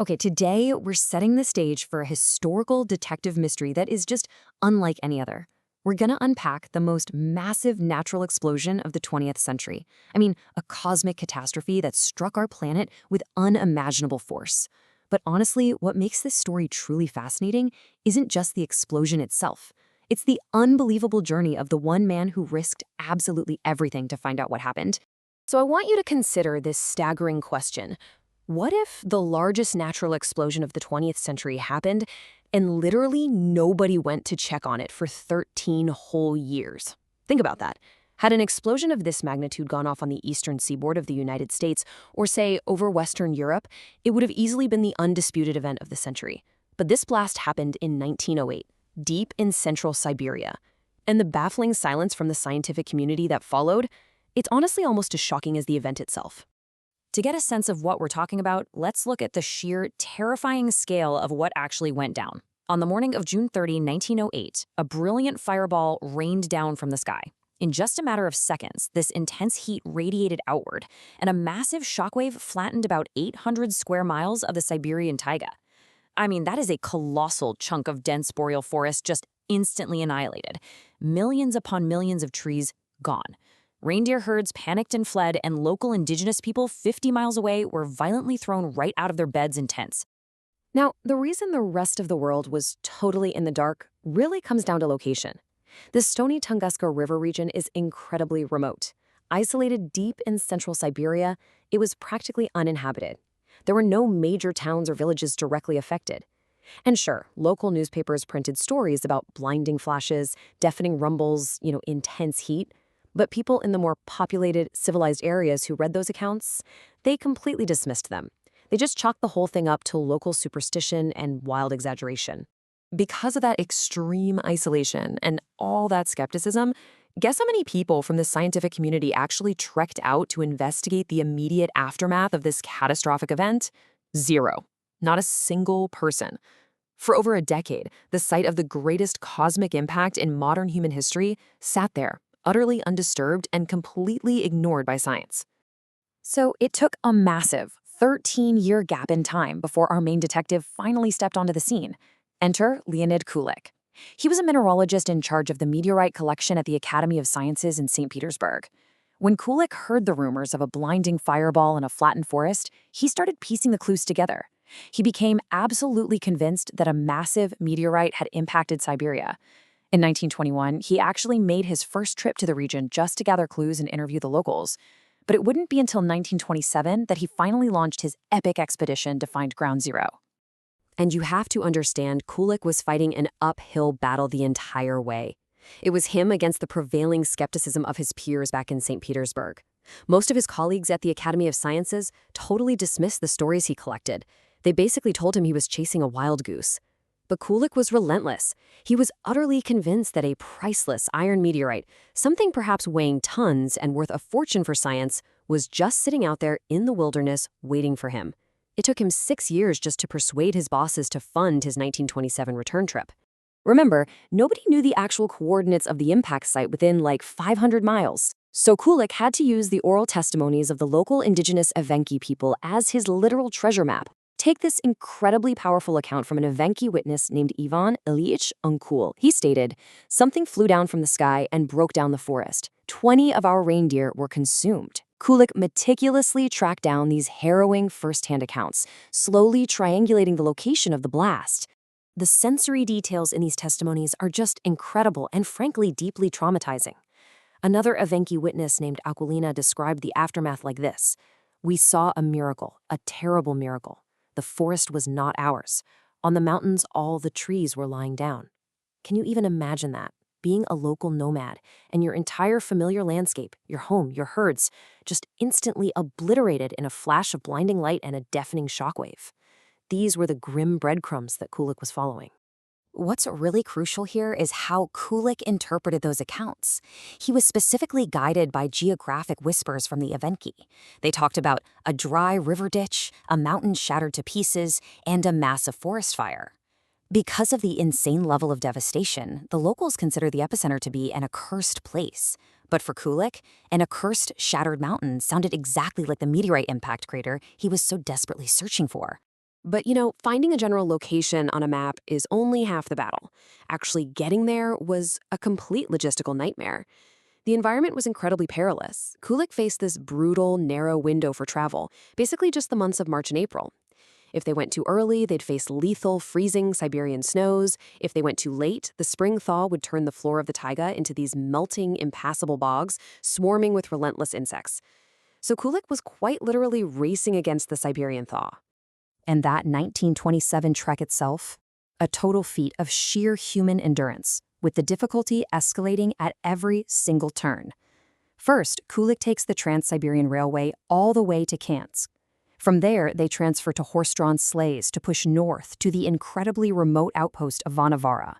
Okay, today we're setting the stage for a historical detective mystery that is just unlike any other. We're gonna unpack the most massive natural explosion of the 20th century. I mean, a cosmic catastrophe that struck our planet with unimaginable force. But honestly, what makes this story truly fascinating isn't just the explosion itself. It's the unbelievable journey of the one man who risked absolutely everything to find out what happened. So I want you to consider this staggering question. What if the largest natural explosion of the 20th century happened and literally nobody went to check on it for 13 whole years? Think about that. Had an explosion of this magnitude gone off on the eastern seaboard of the United States, or say over Western Europe, it would have easily been the undisputed event of the century. But this blast happened in 1908, deep in central Siberia. And the baffling silence from the scientific community that followed, it's honestly almost as shocking as the event itself. To get a sense of what we're talking about, let's look at the sheer, terrifying scale of what actually went down. On the morning of June 30, 1908, a brilliant fireball rained down from the sky. In just a matter of seconds, this intense heat radiated outward, and a massive shockwave flattened about 800 square miles of the Siberian taiga. I mean, that is a colossal chunk of dense boreal forest just instantly annihilated. Millions upon millions of trees gone. Reindeer herds panicked and fled, and local indigenous people 50 miles away were violently thrown right out of their beds and tents. Now, the reason the rest of the world was totally in the dark really comes down to location. The Stony Tunguska River region is incredibly remote. Isolated deep in central Siberia, it was practically uninhabited. There were no major towns or villages directly affected. And sure, local newspapers printed stories about blinding flashes, deafening rumbles, intense heat. But people in the more populated, civilized areas who read those accounts, they completely dismissed them. They just chalked the whole thing up to local superstition and wild exaggeration. Because of that extreme isolation and all that skepticism, guess how many people from the scientific community actually trekked out to investigate the immediate aftermath of this catastrophic event? Zero. Not a single person. For over a decade, the site of the greatest cosmic impact in modern human history sat there, utterly undisturbed and completely ignored by science. So it took a massive 13-year gap in time before our main detective finally stepped onto the scene. Enter Leonid Kulik. He was a mineralogist in charge of the meteorite collection at the Academy of Sciences in St. Petersburg. When Kulik heard the rumors of a blinding fireball in a flattened forest, he started piecing the clues together. He became absolutely convinced that a massive meteorite had impacted Siberia. In 1921, he actually made his first trip to the region just to gather clues and interview the locals. But it wouldn't be until 1927 that he finally launched his epic expedition to find Ground Zero. And you have to understand, Kulik was fighting an uphill battle the entire way. It was him against the prevailing skepticism of his peers back in St. Petersburg. Most of his colleagues at the Academy of Sciences totally dismissed the stories he collected. They basically told him he was chasing a wild goose. But Kulik was relentless. He was utterly convinced that a priceless iron meteorite, something perhaps weighing tons and worth a fortune for science, was just sitting out there in the wilderness waiting for him. It took him 6 years just to persuade his bosses to fund his 1927 return trip. Remember, nobody knew the actual coordinates of the impact site within like 500 miles. So Kulik had to use the oral testimonies of the local indigenous Evenki people as his literal treasure map. Take this incredibly powerful account from an Evenki witness named Ivan Ilyich Unkul. He stated, "Something flew down from the sky and broke down the forest. 20 of our reindeer were consumed." Kulik meticulously tracked down these harrowing first-hand accounts, slowly triangulating the location of the blast. The sensory details in these testimonies are just incredible and frankly deeply traumatizing. Another Evenki witness named Aquilina described the aftermath like this: "We saw a miracle, a terrible miracle. The forest was not ours. On the mountains, all the trees were lying down." Can you even imagine that? Being a local nomad, and your entire familiar landscape, your home, your herds, just instantly obliterated in a flash of blinding light and a deafening shockwave. These were the grim breadcrumbs that Kulik was following. What's really crucial here is how Kulik interpreted those accounts. He was specifically guided by geographic whispers from the Evenki. They talked about a dry river ditch, a mountain shattered to pieces, and a massive forest fire. Because of the insane level of devastation, the locals consider the epicenter to be an accursed place. But for Kulik, an accursed, shattered mountain sounded exactly like the meteorite impact crater he was so desperately searching for. But, finding a general location on a map is only half the battle. Actually getting there was a complete logistical nightmare. The environment was incredibly perilous. Kulik faced this brutal, narrow window for travel, basically just the months of March and April. If they went too early, they'd face lethal, freezing Siberian snows. If they went too late, the spring thaw would turn the floor of the taiga into these melting, impassable bogs, swarming with relentless insects. So Kulik was quite literally racing against the Siberian thaw. And that 1927 trek itself, a total feat of sheer human endurance, with the difficulty escalating at every single turn. First, Kulik takes the Trans-Siberian Railway all the way to Kansk. From there, they transfer to horse-drawn sleighs to push north to the incredibly remote outpost of Vanavara.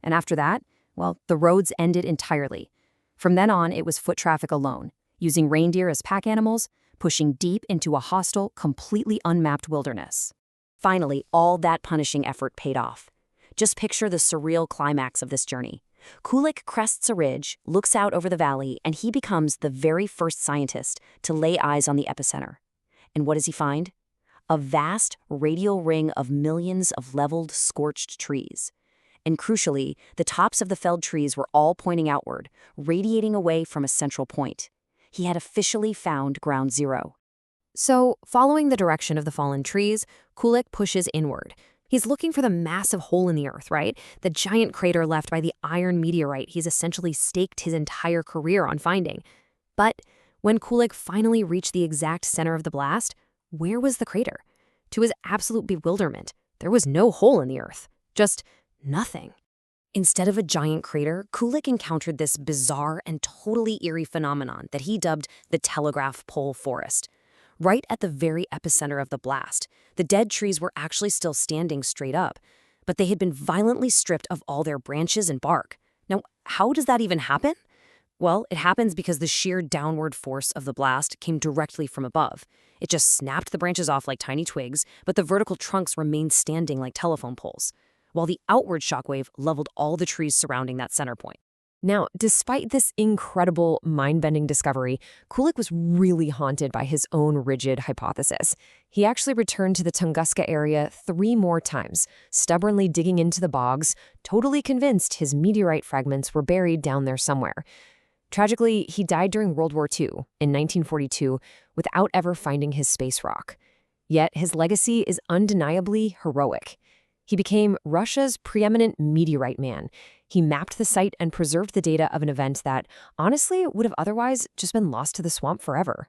And after that, well, the roads ended entirely. From then on, it was foot traffic alone, using reindeer as pack animals, pushing deep into a hostile, completely unmapped wilderness. Finally, all that punishing effort paid off. Just picture the surreal climax of this journey. Kulik crests a ridge, looks out over the valley, and he becomes the very first scientist to lay eyes on the epicenter. And what does he find? A vast radial ring of millions of leveled, scorched trees. And crucially, the tops of the felled trees were all pointing outward, radiating away from a central point. He had officially found ground zero. So, following the direction of the fallen trees, Kulik pushes inward. He's looking for the massive hole in the earth, right? The giant crater left by the iron meteorite he's essentially staked his entire career on finding. But when Kulik finally reached the exact center of the blast, where was the crater? To his absolute bewilderment, there was no hole in the earth. Just nothing. Instead of a giant crater, Kulik encountered this bizarre and totally eerie phenomenon that he dubbed the telegraph pole forest. Right at the very epicenter of the blast, the dead trees were actually still standing straight up, but they had been violently stripped of all their branches and bark. Now, how does that even happen? Well, it happens because the sheer downward force of the blast came directly from above. It just snapped the branches off like tiny twigs, but the vertical trunks remained standing like telephone poles, while the outward shockwave leveled all the trees surrounding that center point. Now, despite this incredible, mind-bending discovery, Kulik was really haunted by his own rigid hypothesis. He actually returned to the Tunguska area 3 more times, stubbornly digging into the bogs, totally convinced his meteorite fragments were buried down there somewhere. Tragically, he died during World War II in 1942 without ever finding his space rock. Yet his legacy is undeniably heroic. He became Russia's preeminent meteorite man. He mapped the site and preserved the data of an event that, honestly, would have otherwise just been lost to the swamp forever.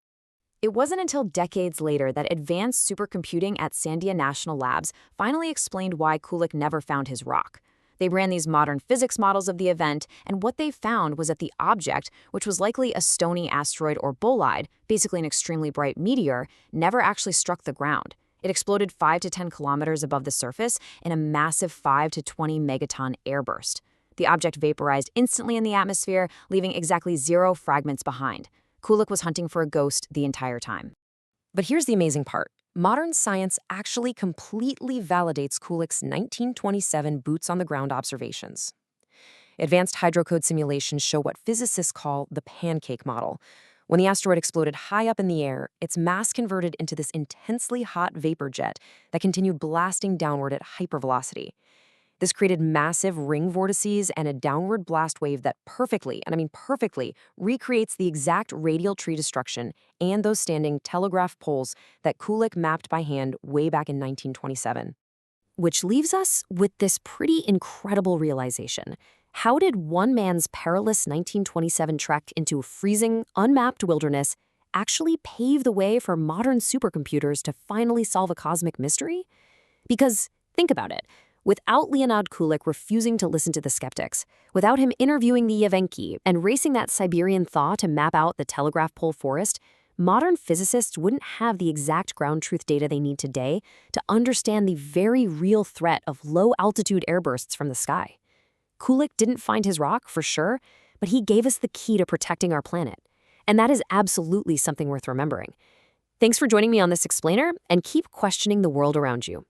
It wasn't until decades later that advanced supercomputing at Sandia National Labs finally explained why Kulik never found his rock. They ran these modern physics models of the event, and what they found was that the object, which was likely a stony asteroid or bolide, basically an extremely bright meteor, never actually struck the ground. It exploded 5 to 10 kilometers above the surface in a massive 5 to 20 megaton airburst. The object vaporized instantly in the atmosphere, leaving exactly 0 fragments behind. Kulik was hunting for a ghost the entire time. But here's the amazing part. Modern science actually completely validates Kulik's 1927 boots-on-the-ground observations. Advanced hydrocode simulations show what physicists call the pancake model. When the asteroid exploded high up in the air, its mass converted into this intensely hot vapor jet that continued blasting downward at hypervelocity. This created massive ring vortices and a downward blast wave that perfectly, and I mean perfectly, recreates the exact radial tree destruction and those standing telegraph poles that Kulik mapped by hand way back in 1927. Which leaves us with this pretty incredible realization. How did one man's perilous 1927 trek into freezing, unmapped wilderness actually pave the way for modern supercomputers to finally solve a cosmic mystery? Because, think about it. Without Leonid Kulik refusing to listen to the skeptics, without him interviewing the Evenki and racing that Siberian thaw to map out the telegraph pole forest, modern physicists wouldn't have the exact ground truth data they need today to understand the very real threat of low-altitude airbursts from the sky. Kulik didn't find his rock, for sure, but he gave us the key to protecting our planet. And that is absolutely something worth remembering. Thanks for joining me on this explainer, and keep questioning the world around you.